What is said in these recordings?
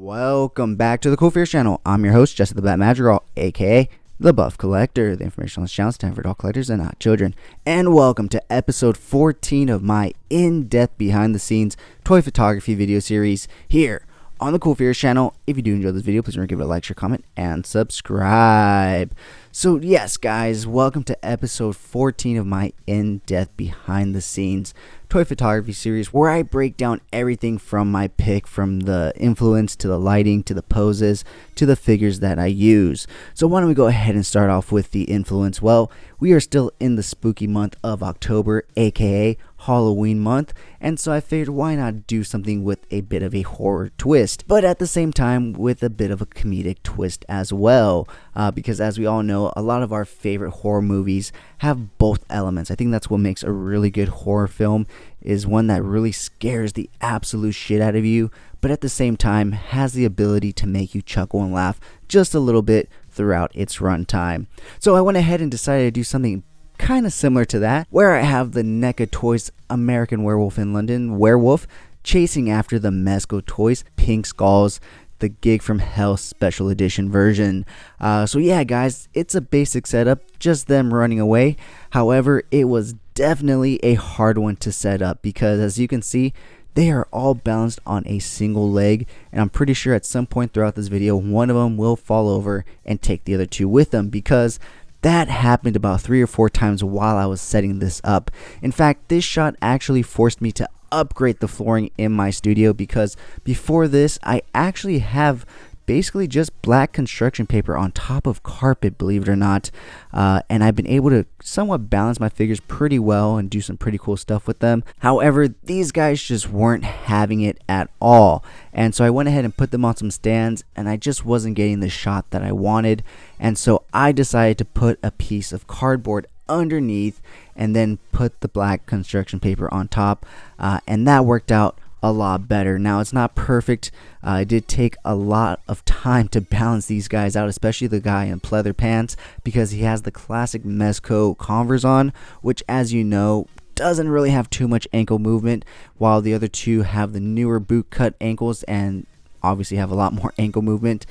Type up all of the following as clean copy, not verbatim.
Welcome back to the CoolFigurez channel. I'm your host, Jesse the Bat Madrigal, aka the Buff Collector. The information on this channel is time for adult collectors and not children. And welcome to episode 14 of my in-depth behind-the-scenes toy photography video series here on the CoolFigurez channel. If you do enjoy this video, please remember to give it a like, share, comment, and subscribe. So yes, guys, welcome to episode 14 of my in-depth behind-the-scenes toy photography series, where I break down everything from my pick, from the influence to the lighting to the poses to the figures that I use. So why don't we go ahead and start off with the influence? Well, we are still in the spooky month of October, aka Halloween month, and so I figured why not do something with a bit of a horror twist, but at the same time with a bit of a comedic twist as well, because as we all know, a lot of our favorite horror movies have both elements. I think that's what makes a really good horror film, is one that really scares the absolute shit out of you, but at the same time has the ability to make you chuckle and laugh just a little bit throughout its runtime. So I went ahead and decided to do something kind of similar to that, where I have the NECA Toys American Werewolf in London werewolf chasing after the Mezco Toys Pink Skulls, the Gig from Hell special edition version. So yeah, guys, it's a basic setup, just them running away. However, it was definitely a hard one to set up because, as you can see, they are all balanced on a single leg, and I'm pretty sure at some point throughout this video one of them will fall over and take the other two with them, because that happened about 3 or 4 times while I was setting this up. In fact, this shot actually forced me to upgrade the flooring in my studio, because before this I actually have basically just black construction paper on top of carpet, believe it or not, and I've been able to somewhat balance my figures pretty well and do some pretty cool stuff with them. However, these guys just weren't having it at all, and so I went ahead and put them on some stands, and I just wasn't getting the shot that I wanted, and so I decided to put a piece of cardboard underneath and then put the black construction paper on top, and that worked out a lot better. Now, it's not perfect. It did take a lot of time to balance these guys out, especially the guy in pleather pants, because he has the classic Mezco Converse on, which, as you know, doesn't really have too much ankle movement, while the other two have the newer boot cut ankles and obviously have a lot more ankle movement.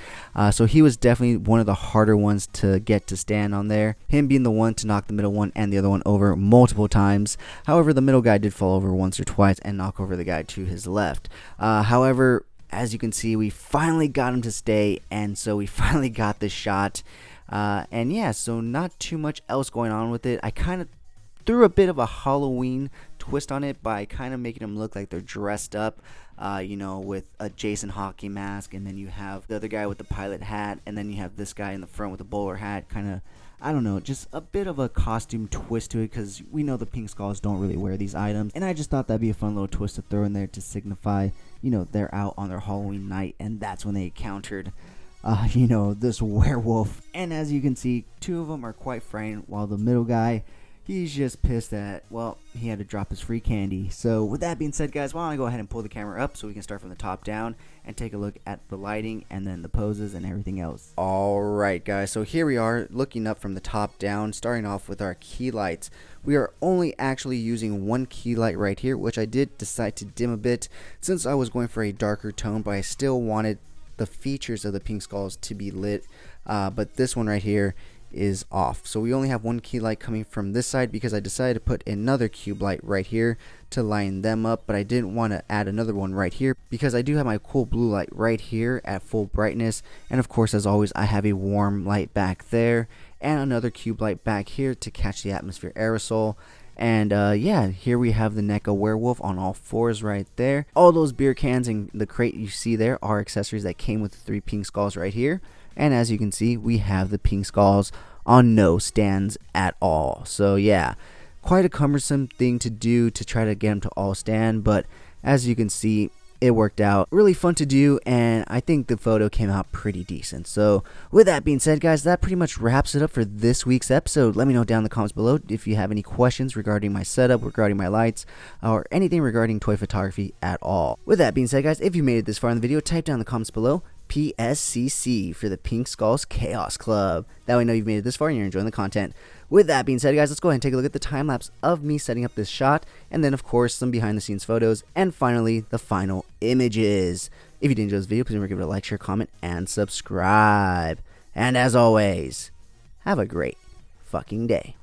So he was definitely one of the harder ones to get to stand on there, him being the one to knock the middle one and the other one over multiple times. However, the middle guy did fall over once or twice and knock over the guy to his left. However, as you can see, we finally got him to stay, and so we finally got the shot. And yeah, so not too much else going on with it. I kind of threw a bit of a Halloween twist on it by kind of making them look like they're dressed up, you know, with a Jason hockey mask, and then you have the other guy with the pilot hat, and then you have this guy in the front with the bowler hat. Kind of, I don't know, just a bit of a costume twist to it, because we know the Pink Skulls don't really wear these items, and I just thought that'd be a fun little twist to throw in there to signify, you know, they're out on their Halloween night, and that's when they encountered you know, this werewolf. And as you can see, 2 of them are quite frightened, while the middle guy, he's just pissed that, well, he had to drop his free candy. So with that being said, guys, why don't I go ahead and pull the camera up so we can start from the top down and take a look at the lighting and then the poses and everything else. Alright, guys, so here we are looking up from the top down, starting off with our key lights. We are only actually using one key light right here, which I did decide to dim a bit since I was going for a darker tone, but I still wanted the features of the Pink Skulls to be lit. But this one right here is off, so we only have one key light coming from this side, because I decided to put another cube light right here to line them up, but I didn't want to add another one right here because I do have my cool blue light right here at full brightness, and of course, as always, I have a warm light back there and another cube light back here to catch the atmosphere aerosol. And yeah, here we have the NECA werewolf on all 4s right there. All those beer cans and the crate you see there are accessories that came with the 3 Pink Skulls right here. And as you can see, we have the Pink Skulls on no stands at all. So yeah, quite a cumbersome thing to do to try to get them to all stand, but as you can see, it worked out. Really fun to do, and I think the photo came out pretty decent. So with that being said, guys, that pretty much wraps it up for this week's episode. Let me know down in the comments below if you have any questions regarding my setup, regarding my lights, or anything regarding toy photography at all. With that being said, guys, if you made it this far in the video, type down in the comments below PSCC for the Pink Skulls Chaos Club. That way I know you've made it this far and you're enjoying the content. With that being said, guys, let's go ahead and take a look at the time lapse of me setting up this shot, and then of course some behind the scenes photos, and finally the final images. If you did enjoy this video, please remember to give it a like, share, comment, and subscribe. And as always, have a great fucking day.